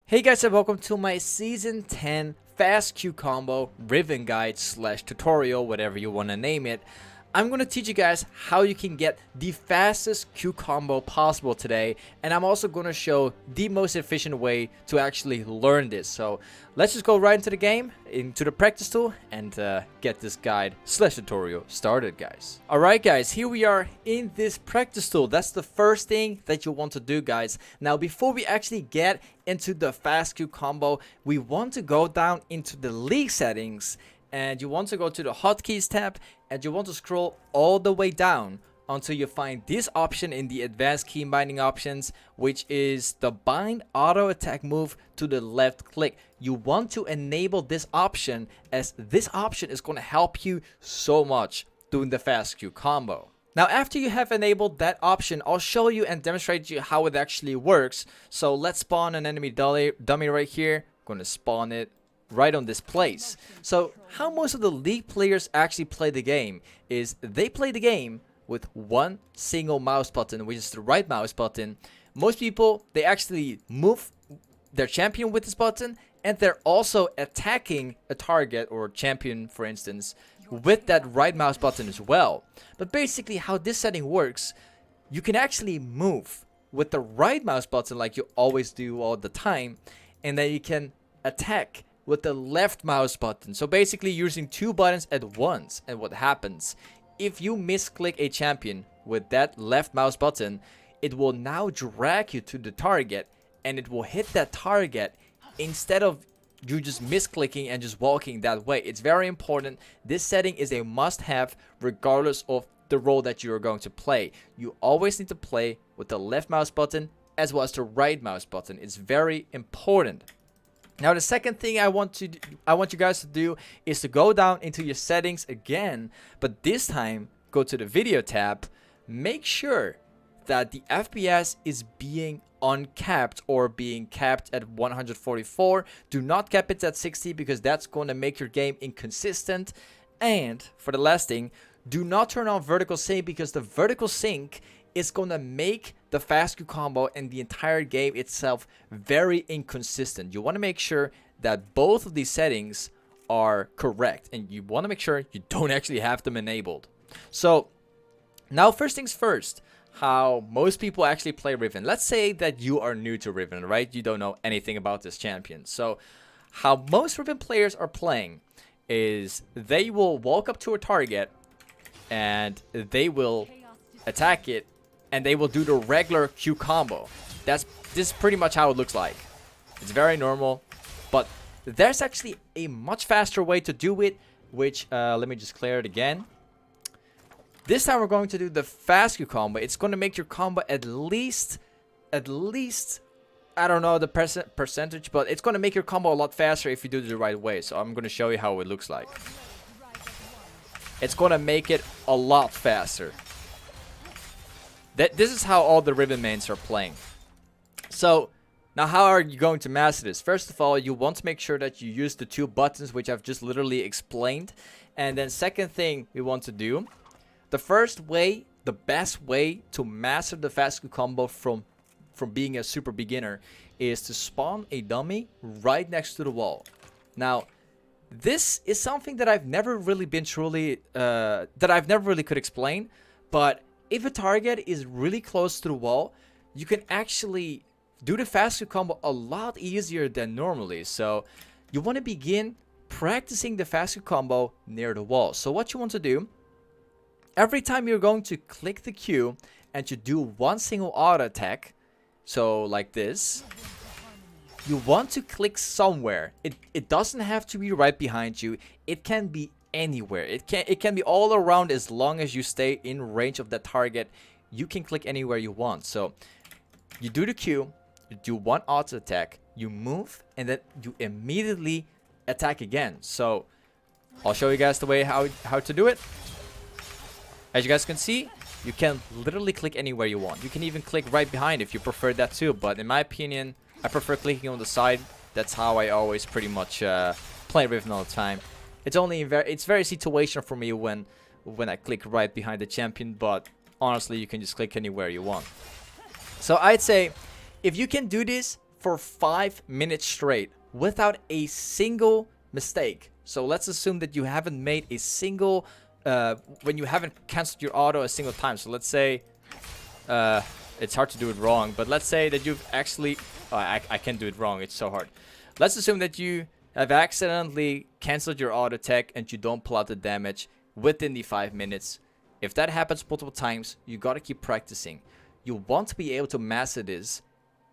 Hey guys, and welcome to my Season 10 Fast Q Combo Riven Guide / tutorial, whatever you want to name it. I'm going to teach you guys how you can get the fastest Q combo possible today, and I'm also going to show the most efficient way to actually learn this. So let's just go right into the game, into the practice tool, and get this guide / tutorial started, guys. Alright guys, here we are in this practice tool. That's the first thing that you want to do, guys. Now before we actually get into the fast Q combo, we want to go down into the league settings, and you want to go to the hotkeys tab, and you want to scroll all the way down until you find this option in the advanced key binding options, which is the bind auto attack move to the left click. You want to enable this option, as this option is going to help you so much doing the fast Q combo. Now after you have enabled that option, I'll show you and demonstrate to you how it actually works. So let's spawn an enemy dummy right here. I'm going to spawn it right on this place. So how most of the league players actually play the game is they play the game with one single mouse button, which is the right mouse button. Most people, they actually move their champion with this button, and they're also attacking a target or champion, for instance, with that right mouse button as well. But basically how this setting works, you can actually move with the right mouse button like you always do all the time, and then you can attack with the left mouse button. So basically using two buttons at once. And what happens if you misclick a champion with that left mouse button, it will now drag you to the target, and it will hit that target instead of you just misclicking and just walking that way. It's very important. This setting is a must-have regardless of the role that you are going to play. You always need to play with the left mouse button as well as the right mouse button. It's very important. Now the second thing I want you guys to do is to go down into your settings again, but this time go to the video tab. Make sure that the FPS is being uncapped or being capped at 144. Do not cap it at 60 because that's going to make your game inconsistent. And for the last thing, do not turn on vertical sync, because the vertical sync is going to make the fast Q combo and the entire game itself very inconsistent. You want to make sure that both of these settings are correct, and you want to make sure you don't actually have them enabled. So now first things first, how most people actually play Riven. Let's say that you are new to Riven, right? You don't know anything about this champion. So how most Riven players are playing is they will walk up to a target and they will attack it, and they will do the regular Q combo. This is pretty much how it looks like. It's very normal, but there's actually a much faster way to do it, which let me just clear it again. This time we're going to do the fast Q combo. It's going to make your combo at least I don't know the percentage, but it's going to make your combo a lot faster if you do it the right way. So I'm going to show you how it looks like. It's going to make it a lot faster. This is how all the Riven Mains are playing. So now how are you going to master this? First of all, you want to make sure that you use the two buttons, which I've just literally explained. And then second thing we want to do, the first way, the best way to master the fast Q combo from being a super beginner is to spawn a dummy right next to the wall. Now this is something that I've never really been could explain, but if a target is really close to the wall, you can actually do the fast Q combo a lot easier than normally. So you want to begin practicing the fast Q combo near the wall. So what you want to do, every time you're going to click the Q and you do one single auto attack, so like this, you want to click somewhere. It doesn't have to be right behind you. It can be anywhere. It can be all around, as long as you stay in range of that target. You can click anywhere you want. So you do the Q, you do one auto attack, you move, and then you immediately attack again. So I'll show you guys the way how to do it. As you guys can see, you can literally click anywhere you want. You can even click right behind if you prefer that too, but in my opinion, I prefer clicking on the side. That's how I always pretty much play Riven all the time. It's very situational for me when I click right behind the champion, but honestly you can just click anywhere you want. So I'd say if you can do this for 5 minutes straight without a single mistake. So let's assume that you haven't made a single, when you haven't cancelled your auto a single time. So let's say, it's hard to do it wrong, but let's say that you've actually, I can't do it wrong, it's so hard. Let's assume that you have accidentally cancelled your auto attack and you don't pull out the damage within the 5 minutes. If that happens multiple times, you gotta keep practicing. You want to be able to master this,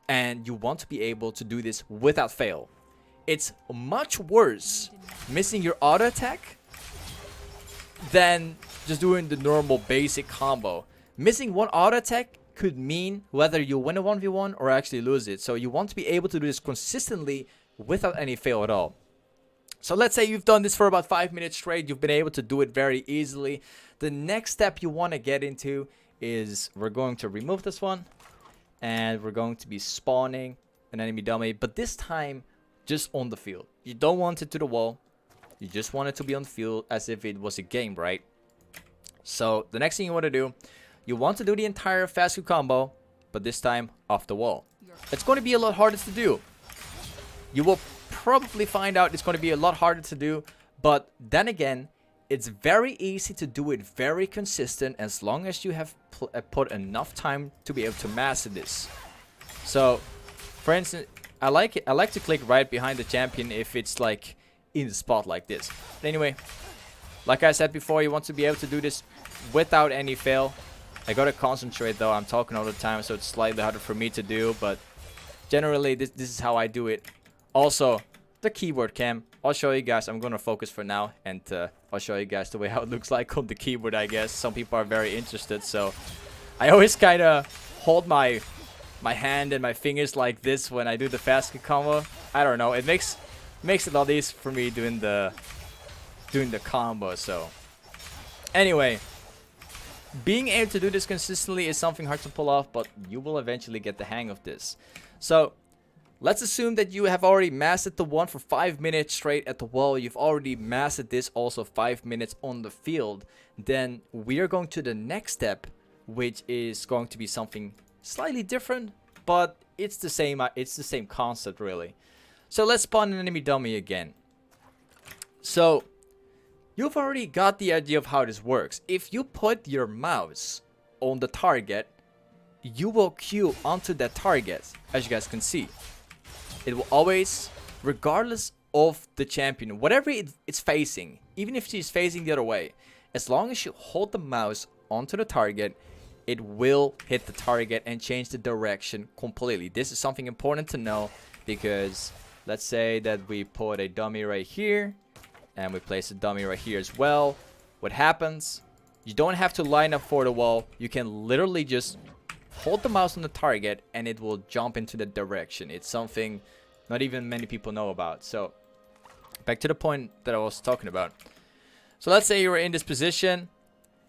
and you want to be able to do this without fail. It's much worse missing your auto attack than just doing the normal basic combo. Missing one auto attack could mean whether you win a 1v1 or actually lose it. So you want to be able to do this consistently without any fail at all. So let's say you've done this for about 5 minutes straight. You've been able to do it very easily. The next step you want to get into is we're going to remove this one. And we're going to be spawning an enemy dummy. But this time, just on the field. You don't want it to the wall. You just want it to be on the field as if it was a game, right? So the next thing you want to do, you want to do the entire fast food combo, but this time off the wall. It's going to be a lot harder to do. You will probably find out it's going to be a lot harder to do, but then again, it's very easy to do it very consistent as long as you have put enough time to be able to master this. So, for instance, I like to click right behind the champion if it's like in the spot like this. But anyway, like I said before, you want to be able to do this without any fail. I gotta concentrate though. I'm talking all the time, so it's slightly harder for me to do, but generally this is how I do it. Also, the keyboard cam, I'll show you guys. I'm gonna focus for now, and I'll show you guys the way how it looks like on the keyboard, I guess. Some people are very interested, so I always kind of hold my hand and my fingers like this when I do the fast kick combo. I don't know, it makes it a lot easier for me doing the combo. So anyway, being able to do this consistently is something hard to pull off, but you will eventually get the hang of this. So let's assume that you have already mastered the one for 5 minutes straight at the wall. You've already mastered this also 5 minutes on the field. Then we are going to the next step, which is going to be something slightly different, but it's the same concept really. So let's spawn an enemy dummy again. So you've already got the idea of how this works. If you put your mouse on the target, you will queue onto that target, as you guys can see. It will always, regardless of the champion, whatever it's facing, even if she's facing the other way, as long as you hold the mouse onto the target, it will hit the target and change the direction completely. This is something important to know, because let's say that we put a dummy right here and we place a dummy right here as well. What happens? You don't have to line up for the wall. You can literally just hold the mouse on the target and it will jump into the direction. It's something not even many people know about. So back to the point that I was talking about. So let's say you're in this position.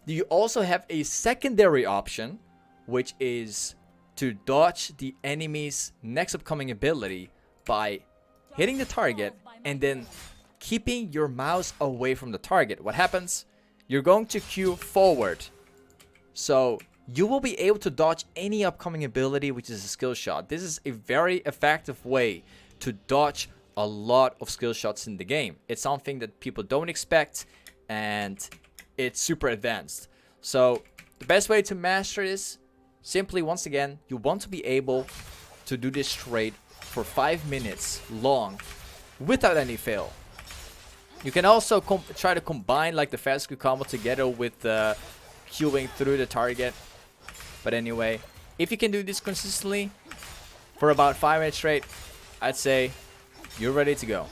You also have a secondary option, which is to dodge the enemy's next upcoming ability by hitting the target and then keeping your mouse away from the target. What happens? You're going to queue forward. So you will be able to dodge any upcoming ability, which is a skill shot. This is a very effective way to dodge a lot of skill shots in the game. It's something that people don't expect, and it's super advanced. So the best way to master this, simply, once again, you want to be able to do this straight for 5 minutes long without any fail. You can also try to combine like the fast quick combo together with queuing through the target. But anyway, if you can do this consistently for about 5 minutes straight, I'd say you're ready to go.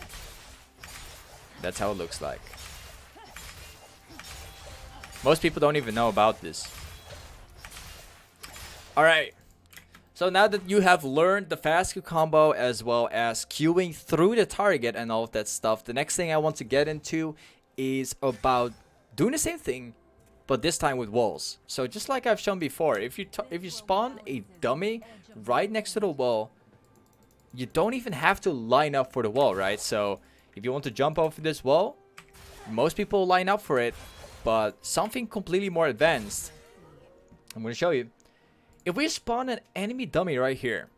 That's how it looks like. Most people don't even know about this. Alright. So now that you have learned the fast quick combo as well as queuing through the target and all of that stuff, the next thing I want to get into is about doing the same thing, but this time with walls. So just like I've shown before, if you spawn a dummy right next to the wall, you don't even have to line up for the wall, right? So if you want to jump over this wall, most people line up for it, but something completely more advanced, I'm going to show you. If we spawn an enemy dummy right here,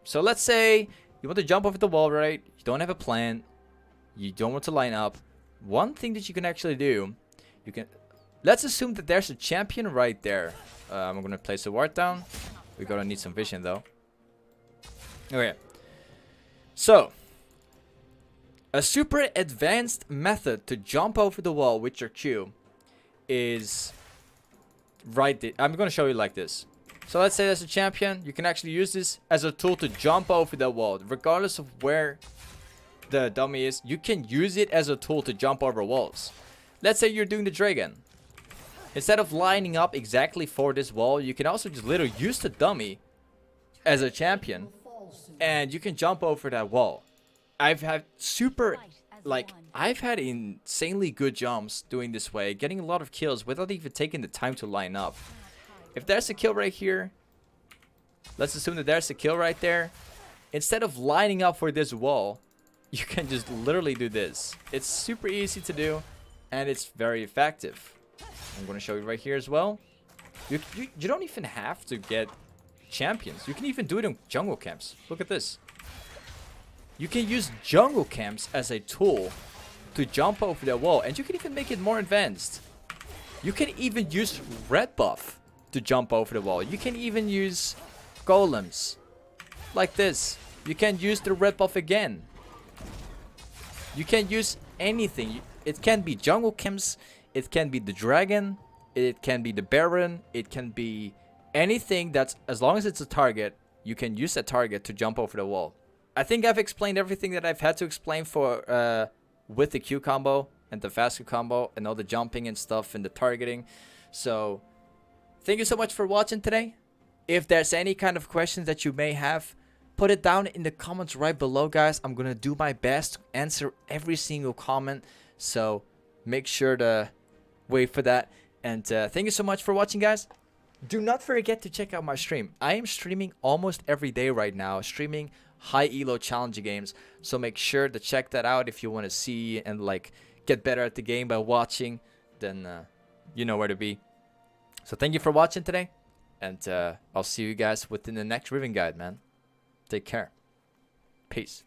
so let's say You want to jump over the wall, right? You don't have a plan. You don't want to line up. One thing that you can actually do, you can... Let's assume that there's a champion right there. I'm going to place a ward down. We're going to need some vision, though. Okay. So, a super advanced method to jump over the wall with your Q is right there. I'm going to show you like this. So let's say there's a champion. You can actually use this as a tool to jump over the wall. Regardless of where the dummy is, you can use it as a tool to jump over walls. Let's say you're doing the dragon. Instead of lining up exactly for this wall, you can also just literally use the dummy as a champion. And you can jump over that wall. I've had I've had insanely good jumps doing this way, getting a lot of kills without even taking the time to line up. If there's a kill right here, let's assume that there's a kill right there. Instead of lining up for this wall, you can just literally do this. It's super easy to do, and it's very effective. I'm going to show you right here as well. You don't even have to get champions. You can even do it in jungle camps. Look at this. You can use jungle camps as a tool to jump over the wall, and you can even make it more advanced. You can even use red buff to jump over the wall. You can even use golems like this. You can use the red buff again. You can use anything. It can be jungle camps. It can be the dragon. It can be the baron. It can be anything that's, as long as it's a target, you can use that target to jump over the wall. I think I've explained everything that I've had to explain for with the Q combo and the fast Q combo and all the jumping and stuff and the targeting. So thank you so much for watching today. If there's any kind of questions that you may have, put it down in the comments right below, guys. I'm gonna do my best to answer every single comment, so make sure to wait for that. And thank you so much for watching, guys. Do not forget to check out my stream. I am streaming almost every day right now, streaming high elo challenge games, so make sure to check that out if you want to see and like get better at the game by watching. Then you know where to be. So thank you for watching today, and I'll see you guys within the next Riven guide, man. Take care. Peace.